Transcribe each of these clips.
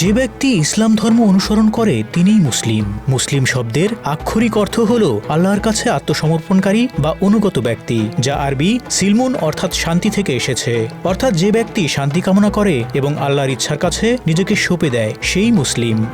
যে ব্যক্তি ইসলাম ধর্ম অনুসরণ করে তিনিই মুসলিম। মুসলিম শব্দের আক্ষরিক অর্থ হল আল্লাহর কাছে আত্মসমর্পণকারী বা অনুগত ব্যক্তি, যা আরবি সিলমুন অর্থাৎ শান্তি থেকে এসেছে। অর্থাৎ যে ব্যক্তি শান্তি কামনা করে এবং আল্লাহর ইচ্ছার কাছে নিজেকে সঁপে দেয়, সেই মুসলিম।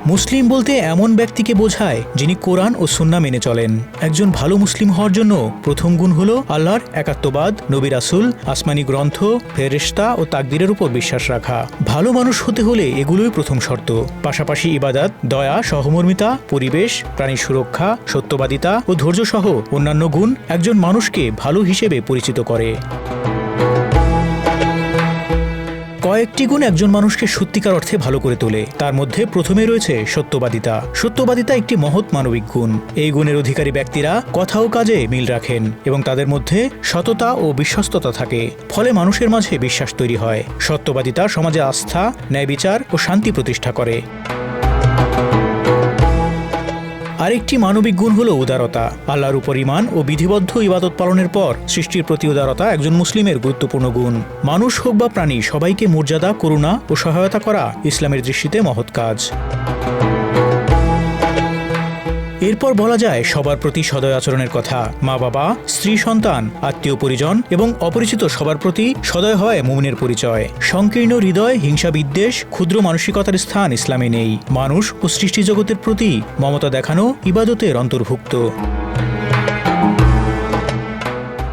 মুসলিম বলতে এমন ব্যক্তিকে বোঝায় যিনি কোরআন ও সুন্নাহ মেনে চলেন। একজন ভালো মুসলিম হওয়ার জন্য প্রথম গুণ হল আল্লাহর একাত্মবাদ, নবী রাসূল, আসমানি গ্রন্থ, ফেরেশতা ও তাকদীরের উপর বিশ্বাস রাখা। ভালো মানুষ হতে হলে এগুলোই প্রথম শর্ত। পাশাপাশি ইবাদত, দয়া, সহমর্মিতা, পরিবেশ, প্রাণী সুরক্ষা, সত্যবাদিতা ও ধৈর্য সহ অন্যান্য গুণ একজন মানুষকে ভালো হিসেবে পরিচিত করে। কয়েকটি গুণ একজন মানুষকে সত্যিকার অর্থে ভালো করে তোলে। তার মধ্যে প্রথমে রয়েছে সত্যবাদিতা। সত্যবাদিতা একটি মহৎ মানবিক গুণ। এই গুণের অধিকারী ব্যক্তিরা কথা ও কাজে মিল রাখেন এবং তাদের মধ্যে সততা ও বিশ্বস্ততা থাকে। ফলে মানুষের মাঝে বিশ্বাস তৈরি হয়। সত্যবাদিতা সমাজে আস্থা, ন্যায় বিচার ও শান্তি প্রতিষ্ঠা করে। আরেকটি মানবিক গুণ হল উদারতা। আল্লাহর উপর ঈমান ও বিধিবদ্ধ ইবাদত পালনের পর সৃষ্টির প্রতি উদারতা একজন মুসলিমের গুরুত্বপূর্ণ গুণ। মানুষ হোক বা প্রাণী, সবাইকে মর্যাদা, করুণা ও সহায়তা করা ইসলামের দৃষ্টিতে মহৎ কাজ। এরপর বলা যায় সবার প্রতি সদয় আচরণের কথা। মা বাবা, স্ত্রী সন্তান, আত্মীয় পরিজন এবং অপরিচিত সবার প্রতি সদয় হয় মুমিনের পরিচয়। সংকীর্ণ হৃদয়, হিংসা, বিদ্বেষ, ক্ষুদ্র মানসিকতার স্থান ইসলামে নেই। মানুষ ও সৃষ্টি জগতের প্রতি মমতা দেখানো ইবাদতের অন্তর্ভুক্ত।